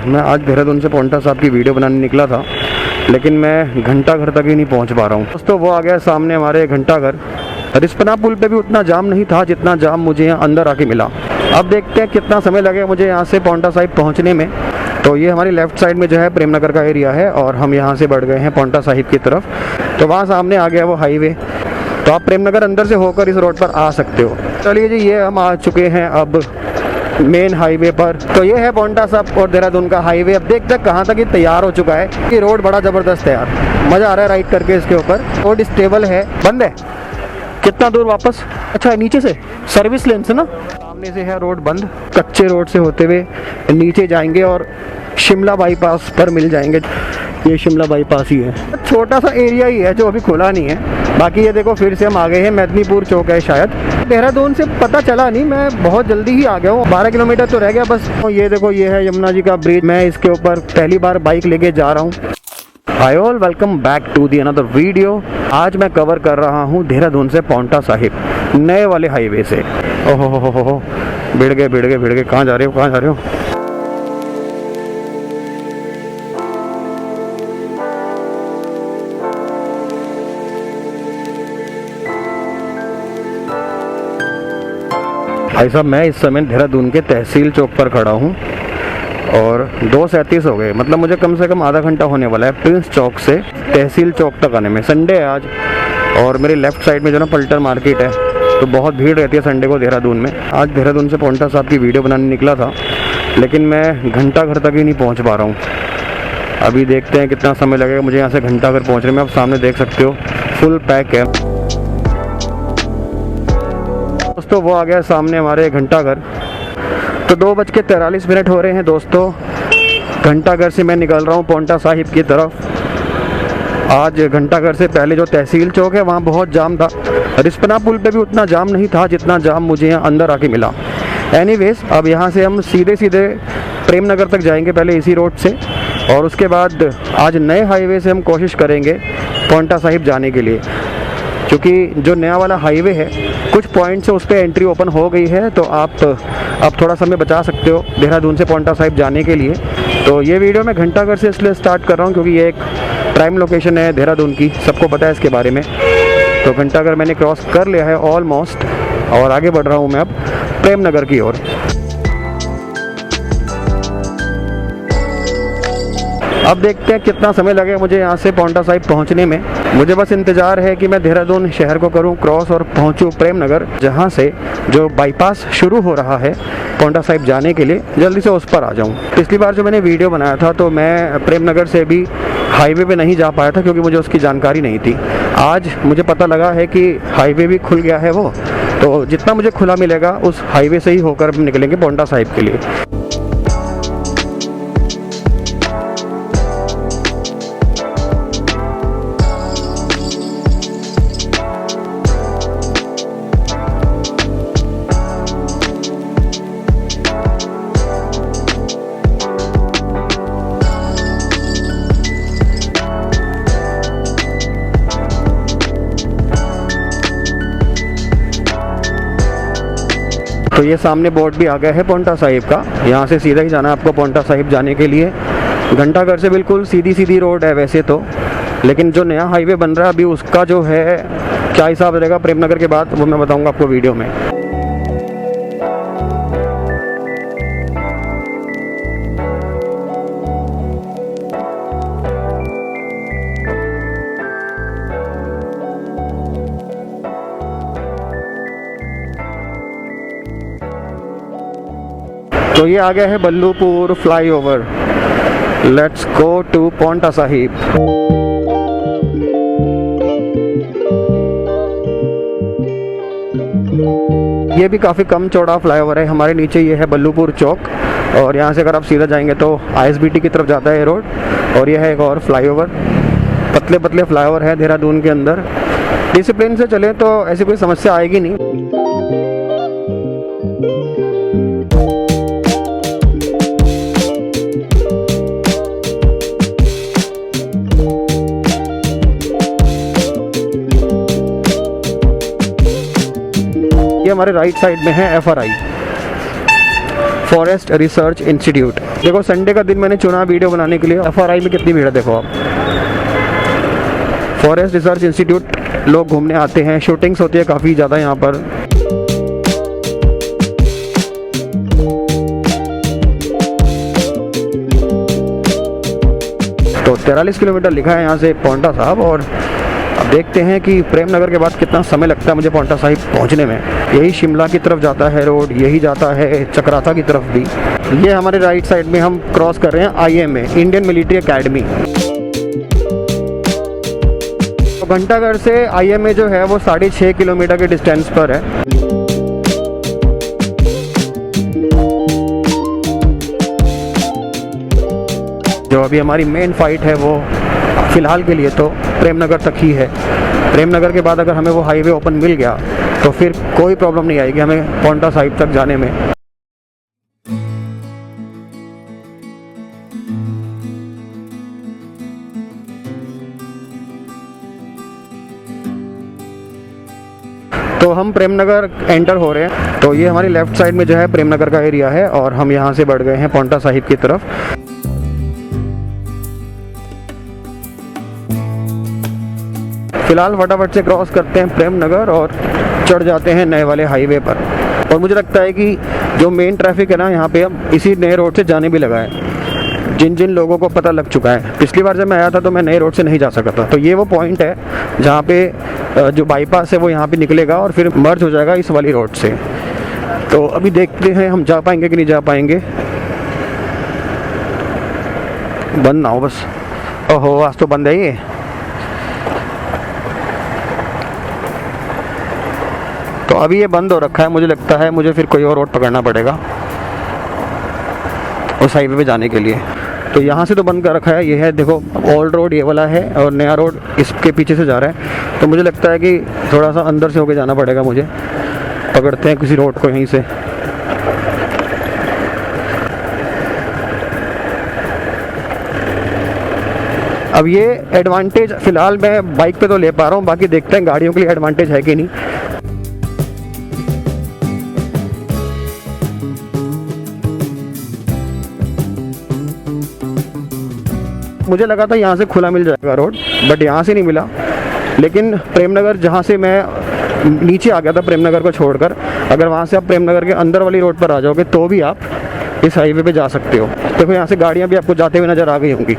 मैं आज देहरादून से पौंटा साहब की वीडियो बनाने निकला था, लेकिन मैं घंटा घर तक ही नहीं पहुंच पा रहा हूं। दोस्तों वो आ गया सामने हमारे घंटा घर। रिस्पना पुल पे भी उतना जाम नहीं था जितना जाम मुझे यहाँ अंदर आके मिला। अब देखते हैं कितना समय लगेगा मुझे यहाँ से पौंटा साहिब पहुँचने में। तो ये हमारी लेफ्ट साइड में जो है प्रेम नगर का एरिया है और हम यहाँ से बढ़ गए हैं पौंटा साहिब की तरफ। तो वहाँ सामने आ गया वो हाईवे, तो आप प्रेम नगर अंदर से होकर इस रोड पर आ सकते हो। चलिए जी, ये हम आ चुके हैं अब मेन हाईवे पर। तो ये है पौंटा साहिब और देहरादून का हाईवे। अब देखते हैं कहाँ तक ये तैयार हो चुका है। ये रोड बड़ा ज़बरदस्त है यार, मज़ा आ रहा है राइड करके इसके ऊपर। रोड स्टेबल है। बंद है। कितना दूर वापस? अच्छा, नीचे से सर्विस लेन से ना, सामने से है रोड बंद। कच्चे रोड से होते हुए नीचे जाएंगे और शिमला बाईपास पर मिल जाएंगे। ये शिमला बाईपास ही है। छोटा सा एरिया ही है जो अभी खुला नहीं है। बाकी ये देखो फिर से हम आ गए हैं, मेदनीपुर चौक है शायद। देहरादून से पता चला नहीं, मैं बहुत जल्दी ही आ गया हूँ। 12 किलोमीटर तो रह गया बस। ये देखो ये है यमुना जी का ब्रिज। मैं इसके ऊपर पहली बार बाइक लेके जा रहा हूँ। Hi all, welcome back to the another video. आज मैं कवर कर रहा हूँ देहरादून से पौंटा साहिब नए वाले हाईवे से। ओहो हो, भिड़ गए। कहाँ जा रहे हो? भाई साहब, मैं इस समय देहरादून के तहसील चौक पर खड़ा हूँ और 2:37 हो गए। मतलब मुझे कम से कम आधा घंटा होने वाला है प्रिंस चौक से तहसील चौक तक आने में। संडे है आज और मेरी लेफ़्ट साइड में जो ना पल्टन मार्केट है, तो बहुत भीड़ रहती है संडे को देहरादून में। आज देहरादून से पौंटा साहब की वीडियो बनाने निकला था, लेकिन मैं घंटा घर तक ही नहीं पहुँच पा रहा हूँ। अभी देखते हैं कितना समय लगेगा मुझे यहाँ से घंटा घर पहुँचने में। आप सामने देख सकते हो फुल पैक है। दोस्तों वो आ गया सामने हमारे घंटा घर। तो 2:43 हो रहे हैं दोस्तों। घंटा घर से मैं निकल रहा हूँ पौंटा साहिब की तरफ। आज घंटा घर से पहले जो तहसील चौक है वहाँ बहुत जाम था। रिस्पना पुल पे भी उतना जाम नहीं था जितना जाम मुझे यहाँ अंदर आके मिला। एनीवेज, अब यहाँ से हम सीधे प्रेम नगर तक जाएंगे पहले इसी रोड से, और उसके बाद आज नए हाईवे से हम कोशिश करेंगे पौंटा साहिब जाने के लिए। क्योंकि जो नया वाला हाईवे है कुछ पॉइंट से उस पर एंट्री ओपन हो गई है, तो आप थोड़ा समय बचा सकते हो देहरादून से पौंटा साहिब जाने के लिए। तो ये वीडियो मैं घंटा घर से इसलिए स्टार्ट कर रहा हूँ क्योंकि ये एक प्राइम लोकेशन है देहरादून की, सबको पता है इसके बारे में। तो घंटा घर मैंने क्रॉस कर लिया है ऑलमोस्ट और आगे बढ़ रहा हूँ मैं अब प्रेम नगर की ओर। अब देखते हैं कितना समय लगेगा मुझे यहाँ से पौंटा साहिब पहुँचने में। मुझे बस इंतज़ार है कि मैं देहरादून शहर को करूँ क्रॉस और पहुँचूँ प्रेम नगर, जहाँ से जो बाईपास शुरू हो रहा है पौंटा साहिब जाने के लिए, जल्दी से उस पर आ जाऊँ। पिछली बार जो मैंने वीडियो बनाया था तो मैं प्रेम नगर से भी हाईवे पे नहीं जा पाया था क्योंकि मुझे उसकी जानकारी नहीं थी। आज मुझे पता लगा है कि हाईवे भी खुल गया है वो, तो जितना मुझे खुला मिलेगा उस हाईवे से ही होकर हम निकलेंगे पौंटा साहिब के लिए। तो ये सामने बोर्ड भी आ गया है पौंटा साहिब का। यहाँ से सीधा ही जाना है आपको पौंटा साहिब जाने के लिए। घंटा घर से बिल्कुल सीधी रोड है वैसे तो, लेकिन जो नया हाईवे बन रहा है अभी उसका जो है क्या हिसाब रहेगा प्रेम नगर के बाद, वो मैं बताऊँगा आपको वीडियो में। तो ये आ गया है Ballupur flyover. Let's go to Paonta Sahib. ये भी काफ़ी कम चौड़ा फ्लाईओवर है। हमारे नीचे ये है बल्लूपुर चौक और यहाँ से अगर आप सीधा जाएंगे तो ISBT की तरफ जाता है ये रोड। और ये है एक और फ्लाईओवर। पतले फ्लाईओवर है देहरादून के अंदर। डिसिप्लिन से चले तो ऐसी कोई समस्या आएगी नहीं। ये हमारे राइट साइड में है FRI फॉरेस्ट रिसर्च इंस्टीट्यूट। देखो संडे का दिन मैंने चुना वीडियो बनाने के लिए, FRI में कितनी भीड़ है देखो आप। फॉरेस्ट रिसर्च इंस्टीट्यूट लोग घूमने आते हैं, शूटिंग्स होती है काफ़ी ज़्यादा यहाँ पर। तो 43 किलोमीटर लिखा है यहाँ से पांवटा साहिब, और अब देखते हैं कि प्रेम नगर के बाद कितना समय लगता है मुझे पांवटा साहिब पहुँचने में। यही शिमला की तरफ जाता है रोड, यही जाता है चक्राता की तरफ भी। ये हमारे राइट साइड में हम क्रॉस कर रहे हैं IMA, इंडियन मिलिट्री एकेडमी। घंटाघर से IMA जो है वो 6.5 किलोमीटर के डिस्टेंस पर है। जो अभी हमारी मेन फाइट है वो फिलहाल के लिए तो प्रेमनगर तक ही है। प्रेमनगर के बाद अगर हमें वो हाईवे ओपन मिल गया तो फिर कोई प्रॉब्लम नहीं आएगी हमें पांवटा साहिब तक जाने में। तो हम प्रेमनगर एंटर हो रहे हैं। तो ये हमारी लेफ्ट साइड में जो है प्रेमनगर का एरिया है, और हम यहाँ से बढ़ गए हैं पांवटा साहिब की तरफ। फिलहाल फटाफट से क्रॉस करते हैं प्रेमनगर और चढ़ जाते हैं नए वाले हाईवे पर। और मुझे लगता है कि जो मेन ट्रैफिक है ना यहाँ पे अब इसी नए रोड से जाने भी लगा है। जिन जिन लोगों को पता लग चुका है, पिछली बार जब मैं आया था तो मैं नए रोड से नहीं जा सका था। तो ये वो पॉइंट है जहाँ पे जो बाईपास है वो यहाँ पे निकलेगा और फिर मर्ज हो जाएगा इस वाली रोड से। तो अभी देखते हैं हम जा पाएंगे कि नहीं जा पाएंगे। बंद ना हो बस। ओहो आज तो बंद है ये। तो अभी ये बंद हो रखा है, मुझे लगता है मुझे फिर कोई और रोड पकड़ना पड़ेगा उस हाईवे पे जाने के लिए। तो यहाँ से तो बंद कर रखा है, ये है देखो ओल्ड रोड ये वाला है और नया रोड इसके पीछे से जा रहा है। तो मुझे लगता है कि थोड़ा सा अंदर से होके जाना पड़ेगा मुझे। पकड़ते हैं किसी रोड को यहीं से। अब ये एडवांटेज फ़िलहाल मैं बाइक पे तो ले पा रहा हूँ, बाकी देखते हैं गाड़ियों के लिए एडवांटेज है कि नहीं। मुझे लगा था यहाँ से खुला मिल जाएगा रोड, बट यहाँ से नहीं मिला। लेकिन प्रेमनगर जहाँ से मैं नीचे आ गया था प्रेमनगर को छोड़कर, अगर वहाँ से आप प्रेमनगर के अंदर वाली रोड पर आ जाओगे तो भी आप इस हाईवे पे जा सकते हो। देखो यहाँ से गाड़ियाँ भी आपको जाते हुए नज़र आ गई होंगी।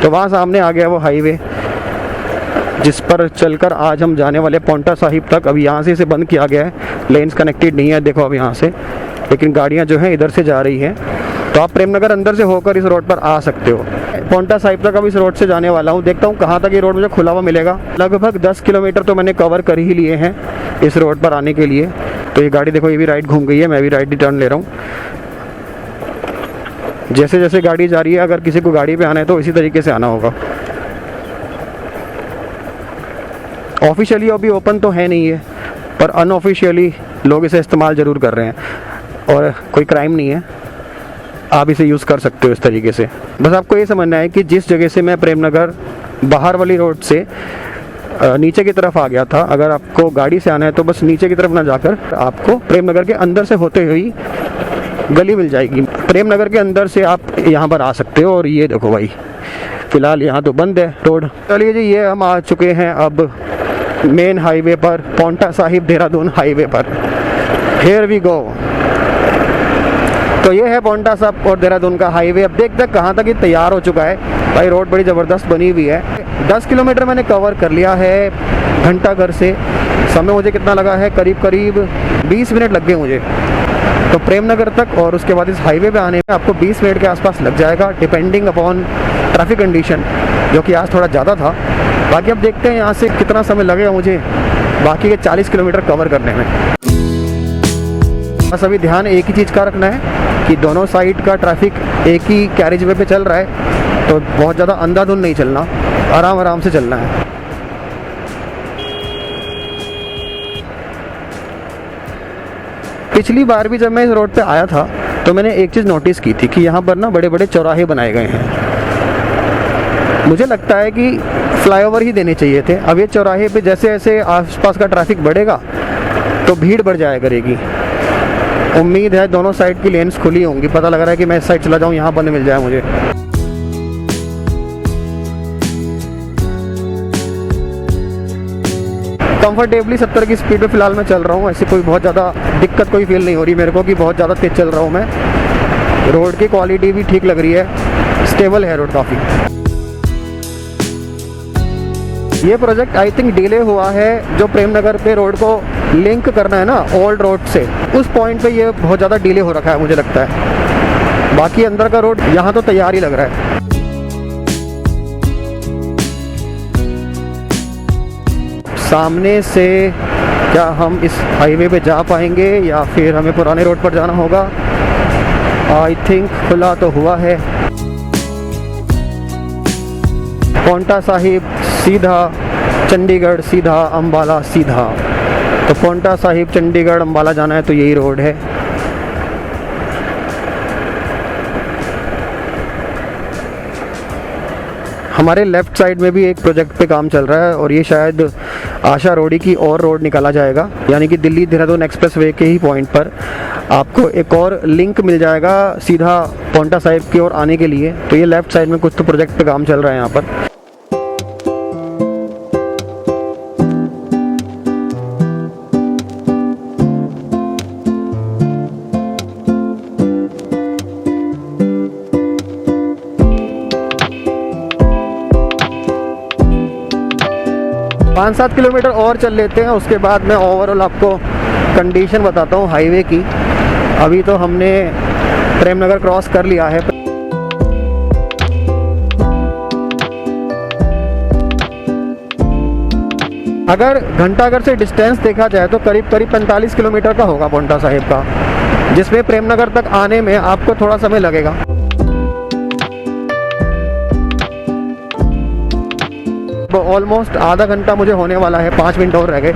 तो वहाँ सामने आ गया वो हाईवे जिस पर चलकर आज हम जाने वाले पांवटा साहिब तक। अभी यहाँ से इसे बंद किया गया है, लेन्स कनेक्टेड नहीं है देखो अब यहाँ से, लेकिन गाड़ियाँ जो हैं इधर से जा रही हैं। तो आप प्रेमनगर अंदर से होकर इस रोड पर आ सकते हो। पांवटा साहिब तक अब इस रोड से जाने वाला हूँ, देखता हूँ कहाँ तक ये रोड मुझे खुला हुआ मिलेगा। लगभग 10 किलोमीटर तो मैंने कवर कर ही लिए हैं इस रोड पर आने के लिए। तो ये गाड़ी देखो ये भी राइट घूम गई है, मैं भी राइट ही टर्न ले रहा हूँ। जैसे जैसे गाड़ी जा रही है, अगर किसी को गाड़ी पे आना है तो इसी तरीके से आना होगा। ऑफिशियली अभी ओपन तो है नहीं है, पर अनऑफिशियली लोग इसे इस्तेमाल ज़रूर कर रहे हैं और कोई क्राइम नहीं है, आप इसे यूज़ कर सकते हो इस तरीके से। बस आपको ये समझना है कि जिस जगह से मैं प्रेमनगर बाहर वाली रोड से नीचे की तरफ आ गया था, अगर आपको गाड़ी से आना है तो बस नीचे की तरफ ना जाकर आपको प्रेमनगर के अंदर से होते हुए गली मिल जाएगी। प्रेमनगर के अंदर से आप यहाँ पर आ सकते हो। और ये देखो भाई फ़िलहाल यहाँ तो बंद है रोड। चलिए जी, ये हम आ चुके हैं अब मेन हाईवे पर, पांवटा साहिब देहरादून हाईवे पर। Here we go. तो ये है पांवटा साहिब और देहरादून का हाईवे। अब देखते हैं कहाँ तक ये तैयार हो चुका है। भाई रोड बड़ी ज़बरदस्त बनी हुई है। 10 किलोमीटर मैंने कवर कर लिया है घंटाघर से। समय मुझे कितना लगा है, करीब करीब 20 मिनट लग गए मुझे तो प्रेमनगर तक, और उसके बाद इस हाईवे पे आने में आपको 20 मिनट के आसपास लग जाएगा, डिपेंडिंग अपॉन ट्रैफिक कंडीशन, जो कि आज थोड़ा ज़्यादा था। बाकी अब देखते हैं यहाँ से कितना समय लगेगा मुझे बाकी के 40 किलोमीटर कवर करने में। बस अभी ध्यान एक ही चीज़ का रखना है कि दोनों साइड का ट्रैफिक एक ही कैरेज वे पे चल रहा है, तो बहुत ज़्यादा अंधाधुंध नहीं चलना, आराम आराम से चलना है। पिछली बार भी जब मैं इस रोड पे आया था तो मैंने एक चीज़ नोटिस की थी कि यहाँ पर ना बड़े बड़े चौराहे बनाए गए हैं। मुझे लगता है कि फ्लाईओवर ही देने चाहिए थे। अब ये चौराहे पे जैसे जैसे आसपास का ट्रैफिक बढ़ेगा तो भीड़ बढ़ जाया करेगी। उम्मीद है दोनों साइड की लेन्स खुली होंगी। पता लग रहा है कि मैं इस साइड चला जाऊँ, यहाँ पर मिल जाए मुझे। कंफर्टेबली 70 की स्पीड पे फिलहाल मैं चल रहा हूँ। ऐसी कोई बहुत ज़्यादा दिक्कत कोई फील नहीं हो रही मेरे को कि बहुत ज़्यादा तेज़ चल रहा हूँ मैं। रोड की क्वालिटी भी ठीक लग रही है, स्टेबल है रोड काफ़ी। ये प्रोजेक्ट आई थिंक डिले हुआ है। जो प्रेम नगर पे रोड को लिंक करना है ना ओल्ड रोड से, उस पॉइंट पे ये बहुत ज़्यादा डिले हो रखा है मुझे लगता है। बाकी अंदर का रोड यहाँ तो तैयार ही लग रहा है। सामने से क्या हम इस हाईवे पे जा पाएंगे या फिर हमें पुराने रोड पर जाना होगा? आई थिंक खुला तो हुआ है। पोंटा साहिब सीधा, चंडीगढ़ सीधा, अम्बाला सीधा। तो पोंटा साहिब चंडीगढ़ अम्बाला जाना है तो यही रोड है। हमारे लेफ़्ट साइड में भी एक प्रोजेक्ट पे काम चल रहा है और ये शायद आशा रोडी की और रोड निकाला जाएगा, यानी कि दिल्ली देहरादून एक्सप्रेस वे के ही पॉइंट पर आपको एक और लिंक मिल जाएगा सीधा पोंटा साहिब की ओर आने के लिए। तो ये लेफ़्ट साइड में कुछ तो प्रोजेक्ट पे काम चल रहा है यहाँ पर। पाँच 7 किलोमीटर और चल लेते हैं, उसके बाद मैं ओवरऑल आपको कंडीशन बताता हूँ हाईवे की। अभी तो हमने प्रेम नगर क्रॉस कर लिया है। अगर घंटाघर से डिस्टेंस देखा जाए तो करीब 45 किलोमीटर का होगा पोंटा साहिब का, जिसमें प्रेम नगर तक आने में आपको थोड़ा समय लगेगा। ऑलमोस्ट आधा घंटा मुझे होने वाला है, 5 मिनट और रह गए।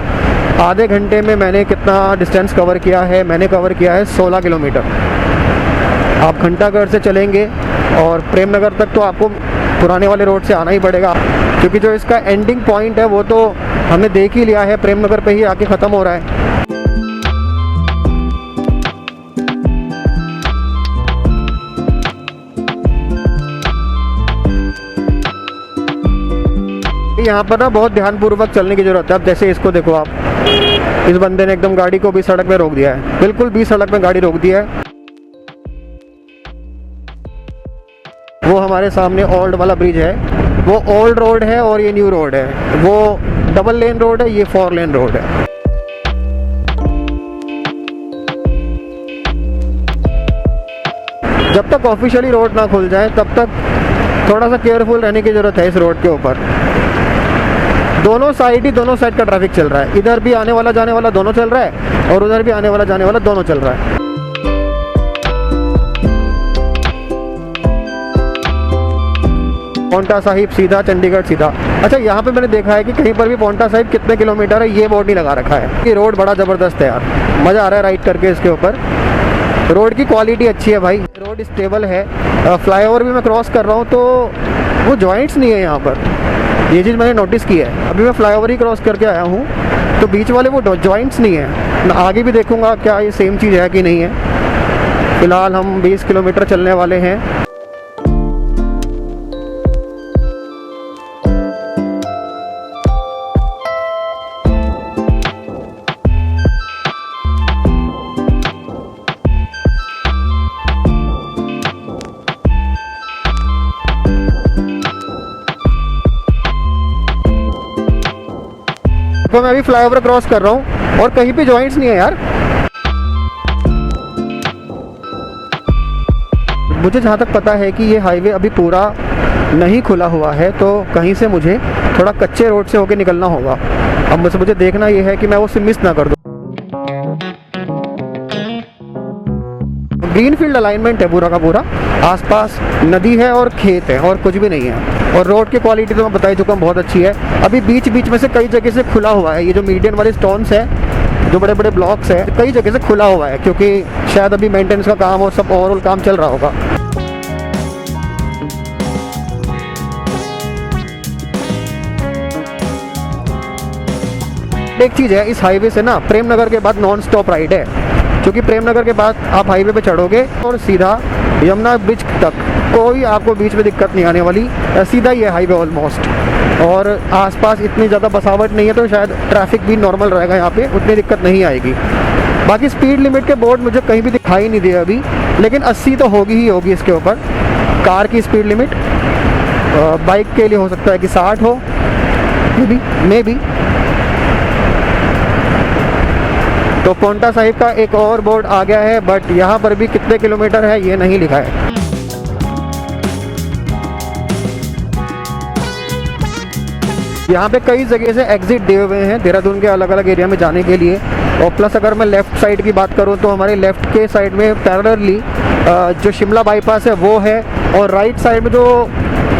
आधे घंटे में मैंने कितना डिस्टेंस कवर किया है? मैंने कवर किया है 16 किलोमीटर। आप घंटाघर से चलेंगे और प्रेम नगर तक तो आपको पुराने वाले रोड से आना ही पड़ेगा, क्योंकि जो इसका एंडिंग पॉइंट है वो तो हमने देख ही लिया है, प्रेम नगर पे ही आके ख़त्म हो रहा है। यहाँ पर ना बहुत ध्यानपूर्वक चलने की ज़रूरत है। अब जैसे इसको देखो आप, इस बंदे ने एकदम गाड़ी को बीच सड़क पे रोक दिया है, बिल्कुल बीच सड़क में गाड़ी रोक दिया है। वो हमारे सामने ओल्ड वाला ब्रिज है, वो ओल्ड रोड है और ये न्यू रोड है। वो डबल लेन रोड है, ये 4 लेन रोड है। जब तक ऑफिशियली रोड ना खुल जाए तब तक थोड़ा सा केयरफुल रहने की ज़रूरत है इस रोड के ऊपर। दोनों साइड का ट्रैफिक चल रहा है। इधर भी आने वाला जाने वाला दोनों चल रहा है और उधर भी आने वाला जाने वाला दोनों चल रहा है। पोंटा साहिब सीधा, चंडीगढ़ सीधा। अच्छा, यहाँ पे मैंने देखा है कि कहीं पर भी पोंटा साहिब कितने किलोमीटर है ये बोर्ड नहीं लगा रखा है। ये रोड बड़ा ज़बरदस्त है यार, मज़ा आ रहा है राइड करके इसके ऊपर। रोड की क्वालिटी अच्छी है भाई, रोड स्टेबल है। फ्लाईओवर भी मैं क्रॉस कर रहा हूँ तो वो जॉइंट्स नहीं है यहाँ पर, ये चीज़ मैंने नोटिस की है। अभी मैं फ्लाईओवर ही क्रॉस करके आया हूँ तो बीच वाले वो जॉइंट्स नहीं है। मैं आगे भी देखूँगा क्या ये सेम चीज़ है कि नहीं है। फ़िलहाल हम 20 किलोमीटर चलने वाले हैं। तो मैं अभी फ्लाईओवर क्रॉस कर रहा हूँ और कहीं पे जॉइंट्स नहीं है यार। मुझे जहाँ तक पता है कि ये हाईवे अभी पूरा नहीं खुला हुआ है, तो कहीं से मुझे थोड़ा कच्चे रोड से होके निकलना होगा। अब मुझे देखना ये है कि मैं उसे मिस ना कर दूँ। ग्रीन फील्ड अलाइनमेंट है पूरा का पूरा, आसपास नदी है और खेत है और कुछ भी नहीं है। और रोड की क्वालिटी तो मैं बता ही चुका हूँ, बहुत अच्छी है। अभी बीच बीच में से कई जगह से खुला हुआ है। ये जो मीडियन वाले स्टोन्स है, जो बड़े बड़े ब्लॉक्स है, कई जगह से खुला हुआ है, क्योंकि शायद अभी मेंटेनेंस का काम और सब ओवरऑल काम चल रहा होगा। एक चीज़ है, इस हाईवे से ना प्रेम नगर के बाद नॉन स्टॉप राइड है, क्योंकि प्रेम नगर के बाद आप हाईवे पे चढ़ोगे और सीधा यमुना ब्रिज तक, कोई आपको बीच में दिक्कत नहीं आने वाली, सीधा ही है हाईवे ऑलमोस्ट। और आसपास इतनी ज़्यादा बसावट नहीं है, तो शायद ट्रैफिक भी नॉर्मल रहेगा यहाँ पे, उतनी दिक्कत नहीं आएगी। बाकी स्पीड लिमिट के बोर्ड मुझे कहीं भी दिखाई नहीं दिया अभी, लेकिन 80 तो होगी ही होगी इसके ऊपर, कार की स्पीड लिमिट। बाइक के लिए हो सकता है कि 60 हो, मे बी। तो पोंटा साहिब का एक और बोर्ड आ गया है, बट यहाँ पर भी कितने किलोमीटर है ये नहीं लिखा है। यहाँ पे कई जगह से एग्जिट दिए हुए हैं देहरादून के अलग अलग एरिया में जाने के लिए। और प्लस अगर मैं लेफ़्ट साइड की बात करूँ तो हमारे लेफ़्ट के साइड में पैरेलली जो शिमला बाईपास है वो है, और राइट साइड में जो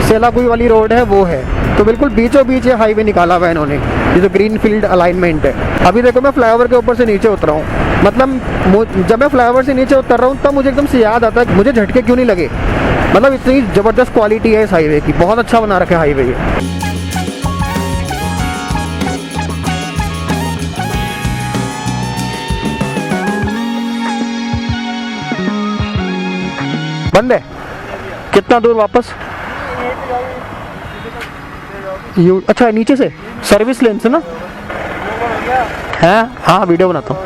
सेलाकुई वाली रोड है वो है। तो बिल्कुल बीचों बीच ये हाईवे निकाला हुआ है इन्होंने, ये जो ग्रीन फील्ड अलाइनमेंट है। अभी देखो मैं फ्लाईओवर के ऊपर से नीचे उतरा हूँ, मतलब जब मैं फ्लाईओवर से नीचे उतर रहा हूँ तब मुझे एकदम से याद आता है कि मुझे झटके क्यों नहीं लगे। मतलब इतनी ज़बरदस्त क्वालिटी है इस हाईवे की, बहुत अच्छा बना रखा है हाईवे ये। बंद है? कितना दूर वापस? अच्छा नीचे से सर्विस लेन से ना है। हाँ वीडियो बनाता हूँ।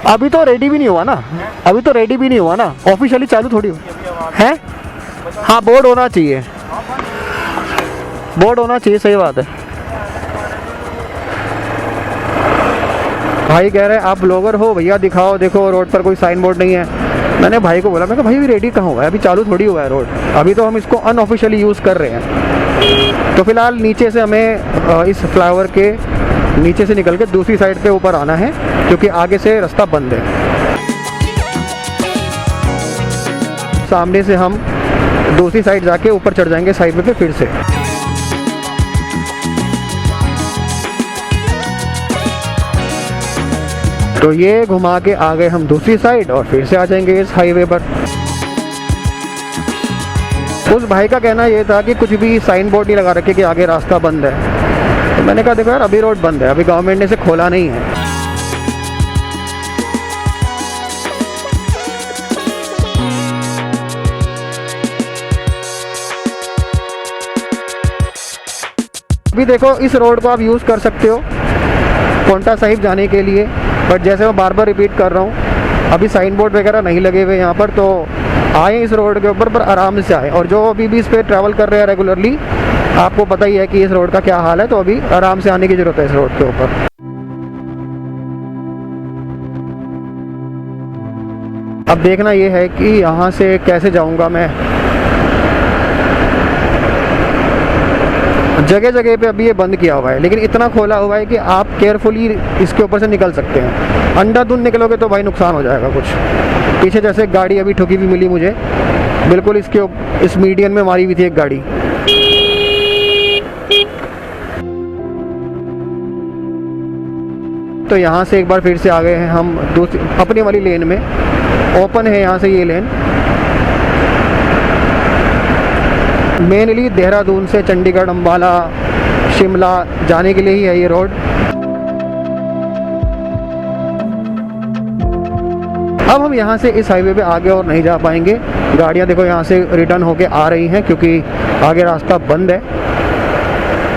अभी तो रेडी भी नहीं हुआ ना, अभी तो रेडी भी नहीं हुआ ना, ऑफिशियली चालू थोड़ी हो है। हाँ बोर्ड होना चाहिए, बोर्ड होना चाहिए, सही बात है। भाई कह रहे हैं आप ब्लॉगर हो भैया, दिखाओ, देखो रोड पर कोई साइन बोर्ड नहीं है। मैंने भाई को बोला, मैं कहा भाई भी रेडी कहाँ हुआ है, अभी चालू थोड़ी हुआ है रोड, अभी तो हम इसको अनऑफिशियली यूज़ कर रहे हैं। तो फिलहाल नीचे से हमें इस फ्लाईओवर के नीचे से निकल के दूसरी साइड पे ऊपर आना है, क्योंकि आगे से रास्ता बंद है। सामने से हम दूसरी साइड जाके ऊपर चढ़ जाएंगे साइड पे फिर से। तो ये घुमा के आ गए हम दूसरी साइड और फिर से आ जाएंगे इस हाईवे पर। उस भाई का कहना ये था कि कुछ भी साइन बोर्ड नहीं लगा रखे कि आगे रास्ता बंद है। तो मैंने कहा देखो यार अभी रोड बंद है, अभी गवर्नमेंट ने इसे खोला नहीं है। अभी देखो इस रोड को आप यूज़ कर सकते हो पोंटा साहिब जाने के लिए, बट जैसे मैं बार बार रिपीट कर रहा हूँ अभी साइन बोर्ड वगैरह नहीं लगे हुए यहाँ पर, तो आए इस रोड के ऊपर पर आराम से आए। और जो अभी भी इस पर ट्रैवल कर रहे हैं रेगुलरली, आपको पता ही है कि इस रोड का क्या हाल है, तो अभी आराम से आने की ज़रूरत है इस रोड के ऊपर। अब देखना ये है कि यहाँ से कैसे जाऊँगा मैं। जगह जगह पे अभी ये बंद किया हुआ है, लेकिन इतना खोला हुआ है कि आप केयरफुली इसके ऊपर से निकल सकते हैं। अंधाधुंध निकलोगे तो भाई नुकसान हो जाएगा कुछ। पीछे जैसे गाड़ी अभी ठुकी हुई मिली मुझे, बिल्कुल इस मीडियन में मारी हुई थी एक गाड़ी। तो यहाँ से एक बार फिर से आ गए हैं हम दूसरी अपनी वाली लेन में। ओपन है यहाँ से ये लेन, मेनली देहरादून से चंडीगढ़, अम्बाला, शिमला जाने के लिए ही है ये रोड। अब हम यहाँ से इस हाईवे पे आगे और नहीं जा पाएंगे। गाड़ियाँ देखो यहाँ से रिटर्न होके आ रही हैं क्योंकि आगे रास्ता बंद है।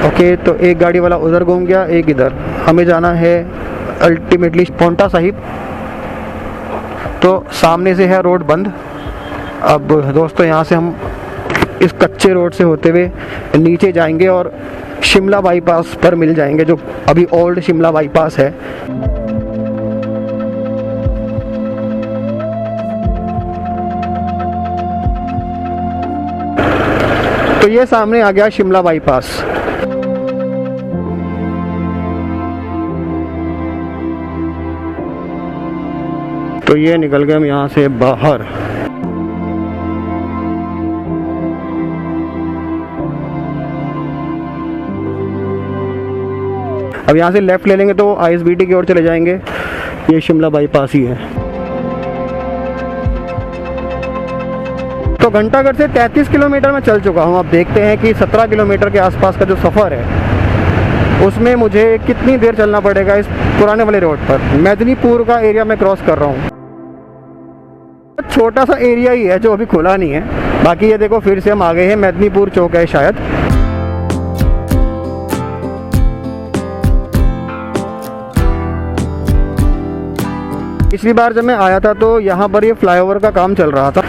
ओके, तो एक गाड़ी वाला उधर घूम गया, एक इधर। हमें जाना है अल्टीमेटली पोंटा साहिब। तो सामने से है रोड बंद। अब दोस्तों यहाँ से हम इस कच्चे रोड से होते हुए नीचे जाएंगे और शिमला बाईपास पर मिल जाएंगे, जो अभी ओल्ड शिमला बाईपास है। तो ये सामने आ गया शिमला बाईपास। तो ये निकल गए हम यहाँ से बाहर। अब यहाँ से लेफ्ट ले लेंगे तो ISBT की ओर चले जाएंगे। ये शिमला बाईपास ही है। तो घंटाघर से 33 किलोमीटर मैं चल चुका हूँ। अब देखते हैं कि 17 किलोमीटर के आसपास का जो सफ़र है उसमें मुझे कितनी देर चलना पड़ेगा इस पुराने वाले रोड पर। मेदिनीपुर का एरिया मैं क्रॉस कर रहा हूँ। छोटा सा एरिया ही है जो अभी खुला नहीं है। बाकी ये देखो फिर से हम आ गए हैं, मेदिनीपुर चौक है शायद। पिछली बार जब मैं आया था तो यहाँ पर ये फ्लाईओवर का काम चल रहा था।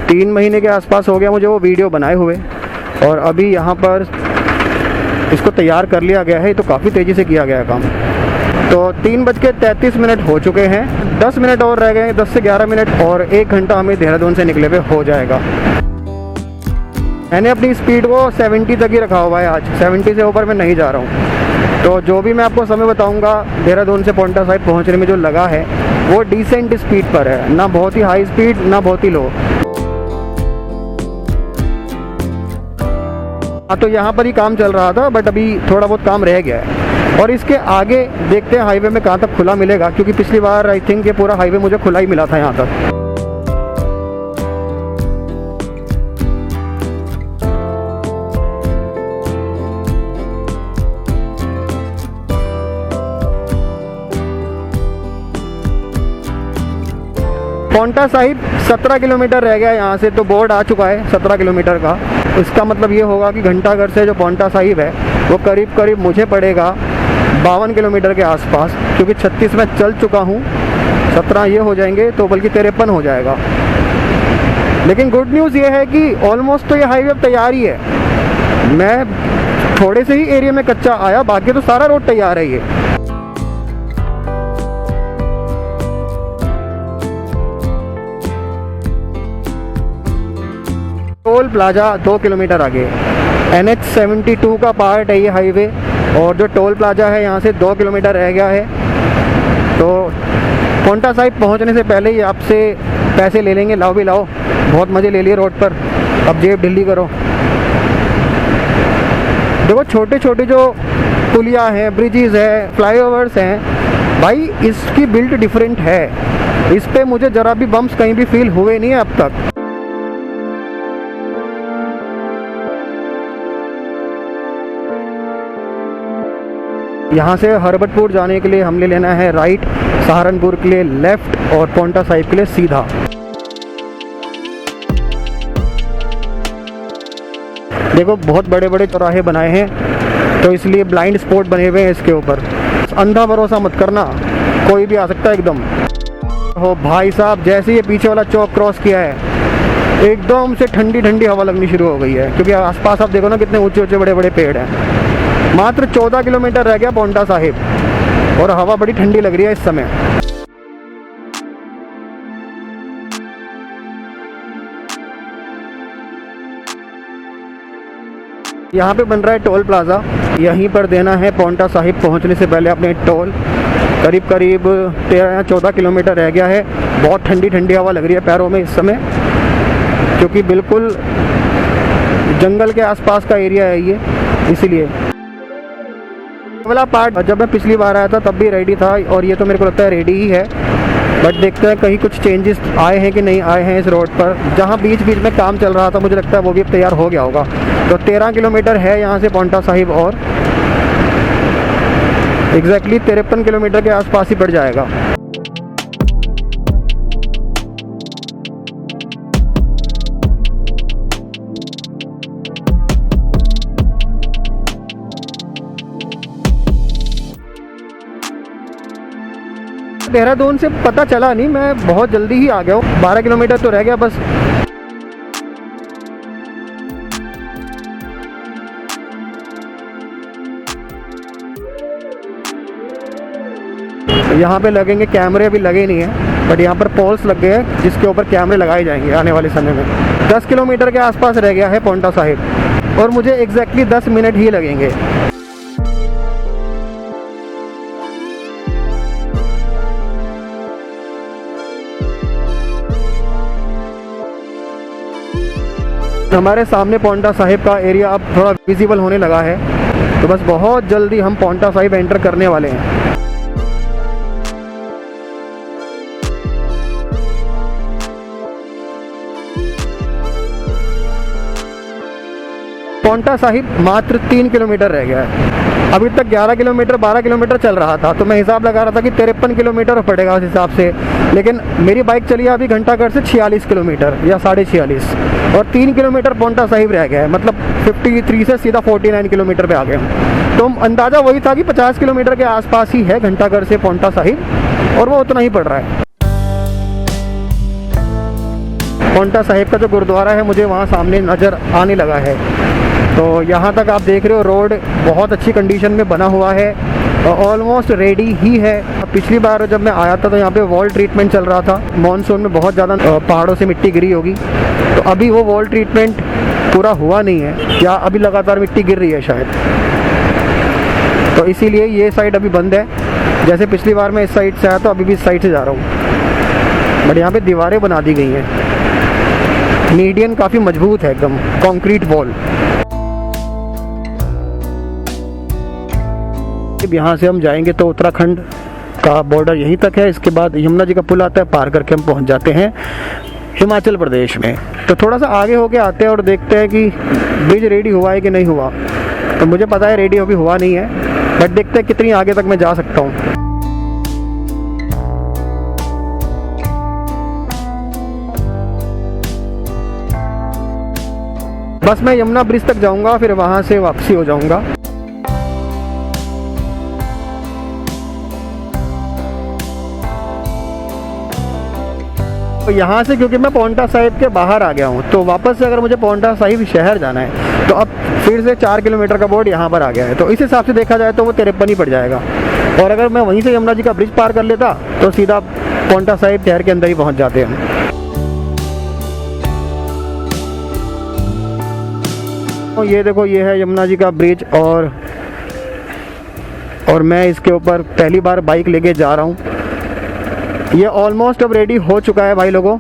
3 महीने के आसपास हो गया मुझे वो वीडियो बनाए हुए, और अभी यहाँ पर इसको तैयार कर लिया गया है। तो काफ़ी तेज़ी से किया गया है काम। तो 3:33 हो चुके हैं। 10 मिनट और रह गए हैं, 10 से 11 मिनट, और 1 घंटा हमें देहरादून से निकले हुए हो जाएगा। मैंने अपनी स्पीड को 70 तक ही रखा हुआ है आज। 70 से ऊपर मैं नहीं जा रहा हूँ। तो जो भी मैं आपको समय बताऊँगा देहरादून से पांवटा साहिब पहुँचने में जो लगा है वो डिसेंट स्पीड पर है, ना बहुत ही हाई स्पीड ना बहुत ही लो। हाँ, तो यहाँ पर ही काम चल रहा था, बट अभी थोड़ा बहुत काम रह गया है। और इसके आगे देखते हैं हाईवे में कहाँ तक खुला मिलेगा, क्योंकि पिछली बार आई थिंक ये पूरा हाईवे मुझे खुला ही मिला था यहाँ तक। पांवटा साहिब 17 किलोमीटर रह गया यहाँ से, तो बोर्ड आ चुका है 17 किलोमीटर का। इसका मतलब ये होगा कि घंटाघर से जो पांवटा साहिब है वो करीब करीब मुझे पड़ेगा 52 किलोमीटर के आसपास, क्योंकि 36 में चल चुका हूँ। 17 ये हो जाएंगे तो बल्कि 53 हो जाएगा। लेकिन गुड न्यूज़ ये है कि ऑलमोस्ट तो ये हाईवे अब तैयार ही है। मैं थोड़े से ही एरिया में कच्चा आया, बाकी तो सारा रोड तैयार है ये। टोल प्लाजा 2 किलोमीटर आगे, NH 72 का पार्ट है ये हाईवे, और जो टोल प्लाजा है यहाँ से 2 किलोमीटर रह गया है। तो पांवटा साहिब पहुँचने से पहले ही आपसे पैसे ले लेंगे। लाओ भी लाओ, बहुत मज़े ले लिए रोड पर, अब जेब ढीली करो। देखो छोटे छोटे जो पुलिया हैं, ब्रिजेज़ है, फ्लाईओवर्स हैं, भाई इसकी बिल्ड डिफरेंट है। इस पर मुझे ज़रा भी बम्प्स कहीं भी फील हुए नहीं है अब तक। यहाँ से हरबतपुर जाने के लिए हमने लेना है राइट, सहारनपुर के लिए लेफ़्ट, और पांवटा साहिब के लिए सीधा। देखो बहुत बड़े बड़े चौराहे बनाए हैं, तो इसलिए ब्लाइंड स्पॉट बने हुए हैं इसके ऊपर। अंधा भरोसा मत करना, कोई भी आ सकता है एकदम। हो भाई साहब, जैसे ये पीछे वाला चौक क्रॉस किया है एकदम से ठंडी ठंडी हवा लगनी शुरू हो गई है, क्योंकि आसपास आप देखो ना कितने ऊंचे ऊंचे बड़े बड़े पेड़ हैं। मात्र 14 किलोमीटर रह गया पांवटा साहिब, और हवा बड़ी ठंडी लग रही है इस समय। यहाँ पे बन रहा है टोल प्लाज़ा, यहीं पर देना है पांवटा साहिब पहुँचने से पहले अपने टोल। करीब करीब 13 या 14 किलोमीटर रह गया है। बहुत ठंडी ठंडी हवा लग रही है पैरों में इस समय, क्योंकि बिल्कुल जंगल के आसपास का एरिया है ये, इसीलिए। वाला पार्ट जब मैं पिछली बार आया था तब भी रेडी था, और ये तो मेरे को लगता है रेडी ही है, बट देखते हैं कहीं कुछ चेंजेस आए हैं कि नहीं आए हैं इस रोड पर। जहाँ बीच बीच में काम चल रहा था मुझे लगता है वो भी अब तैयार हो गया होगा। तो 13 किलोमीटर है यहाँ से पांवटा साहिब, और एग्जैक्टली 53 किलोमीटर के आसपास ही पड़ जाएगा। देहरादून से पता चला नहीं, मैं बहुत जल्दी ही आ गया हूँ। 12 किलोमीटर तो रह गया बस। यहाँ पे लगेंगे कैमरे, अभी लगे नहीं है, बट यहाँ पर पोल्स लग गए हैं जिसके ऊपर कैमरे लगाए जाएंगे आने वाले समय में। 10 किलोमीटर के आसपास रह गया है पांवटा साहिब, और मुझे एग्जैक्टली 10 मिनट ही लगेंगे। हमारे सामने पांवटा साहिब का एरिया अब थोड़ा विजिबल होने लगा है, तो बस बहुत जल्दी हम पांवटा साहिब एंटर करने वाले हैं। पौंटा साहिब मात्र 3 किलोमीटर रह गया है। अभी तक 11 किलोमीटर 12 किलोमीटर चल रहा था, तो मैं हिसाब लगा रहा था कि 53 किलोमीटर पड़ेगा उस हिसाब से, लेकिन मेरी बाइक चली है अभी घंटाघर से 46 किलोमीटर या 46.5, और 3 किलोमीटर पौंटा साहिब रह गया है। मतलब 53 से सीधा 49 किलोमीटर पे आ गए हम। तो अंदाज़ा वही था कि 50 किलोमीटर के आसपास ही है घंटाघर से पौंटा साहिब, और वो उतना ही पड़ रहा है। पौंटा साहिब का जो गुरुद्वारा है मुझे वहाँ सामने नज़र आने लगा है। तो यहाँ तक आप देख रहे हो रोड बहुत अच्छी कंडीशन में बना हुआ है, ऑलमोस्ट रेडी ही है। पिछली बार जब मैं आया था तो यहाँ पे वॉल ट्रीटमेंट चल रहा था, मॉनसून में बहुत ज़्यादा पहाड़ों से मिट्टी गिरी होगी, तो अभी वो वॉल ट्रीटमेंट पूरा हुआ नहीं है, या अभी लगातार मिट्टी गिर रही है शायद, तो इसीलिए ये साइड अभी बंद है। जैसे पिछली बार मैं इस साइड से आया तो अभी भी इस साइड से जा रहा हूँ, बट यहाँ पे दीवारें बना दी गई हैं। मीडियन काफ़ी मजबूत है, एकदम कंक्रीट वॉल। यहाँ से हम जाएंगे तो उत्तराखंड का बॉर्डर यहीं तक है। इसके बाद यमुना जी का पुल आता है, पार करके हम पहुँच जाते हैं हिमाचल प्रदेश में। तो थोड़ा सा आगे होके आते हैं और देखते हैं कि ब्रिज रेडी हुआ है कि नहीं हुआ। तो मुझे पता है रेडी अभी हुआ नहीं है, बट देखते हैं कितनी आगे तक मैं जा सकता हूँ। बस मैं यमुना ब्रिज तक जाऊंगा, फिर वहाँ से वापसी हो जाऊंगा। तो यहाँ से क्योंकि मैं पौंटा साहिब के बाहर आ गया हूँ, तो वापस से अगर मुझे पौंटा साहिब शहर जाना है तो अब फिर से 4 किलोमीटर का बोर्ड यहाँ पर आ गया है। तो इस हिसाब से देखा जाए तो वो 53 ही पड़ जाएगा, और अगर मैं वहीं से यमुना जी का ब्रिज पार कर लेता तो सीधा पौंटा साहिब शहर के अंदर ही पहुँच जाते हैं। तो ये देखो, ये है यमुना जी का ब्रिज, और मैं इसके ऊपर पहली बार बाइक लेके जा रहा हूँ। ये ऑलमोस्ट अब रेडी हो चुका है भाई लोगों।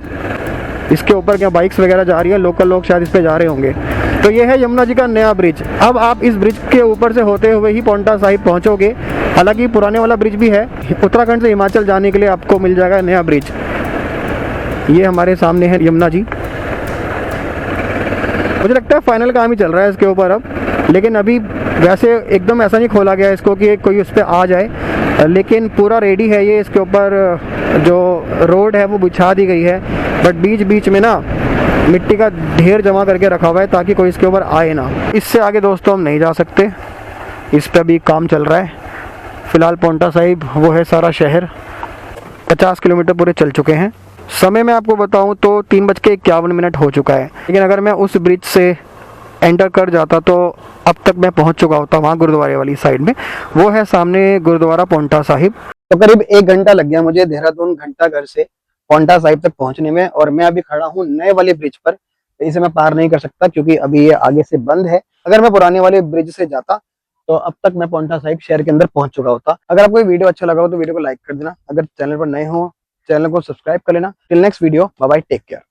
इसके ऊपर क्या बाइक्स वगैरह जा रही है, लोकल लोग शायद इस पे जा रहे होंगे। तो ये है यमुना जी का नया ब्रिज। अब आप इस ब्रिज के ऊपर से होते हुए ही पौंटा साहिब पहुंचोगे। हालांकि पुराने वाला ब्रिज भी है, उत्तराखंड से हिमाचल जाने के लिए आपको मिल जाएगा नया ब्रिज। ये हमारे सामने है यमुना जी। मुझे लगता है फाइनल काम ही चल रहा है इसके ऊपर अब, लेकिन अभी वैसे एकदम ऐसा नहीं खोला गया इसको कि कोई उस पर आ जाए, लेकिन पूरा रेडी है ये। इसके ऊपर जो रोड है वो बिछा दी गई है, बट बीच बीच में ना मिट्टी का ढेर जमा करके रखा हुआ है ताकि कोई इसके ऊपर आए ना। इससे आगे दोस्तों हम नहीं जा सकते, इस पर अभी काम चल रहा है। फ़िलहाल पौंटा साहिब वो है सारा शहर, 50 किलोमीटर पूरे चल चुके हैं। समय मैं आपको बताऊं तो 3:51 हो चुका है, लेकिन अगर मैं उस ब्रिज से एंटर कर जाता तो अब तक मैं पहुंच चुका होता वहाँ गुरुद्वारे वाली साइड में। वो है सामने गुरुद्वारा पौंटा साहिब। तो करीब 1 घंटा लग गया मुझे देहरादून घंटाघर से पौंटा साहिब तक पहुंचने में, और मैं अभी खड़ा हूँ नए वाले ब्रिज पर। इसे मैं पार नहीं कर सकता क्योंकि अभी ये आगे से बंद है। अगर मैं पुराने वाले ब्रिज से जाता तो अब तक मैं पौंटा साहिब शहर के अंदर पहुंच चुका होता। अगर आपको वीडियो अच्छा लगा हो तो वीडियो को लाइक कर देना। अगर चैनल पर नए हो चैनल को सब्सक्राइब कर लेना। Till next video, bye bye, take care.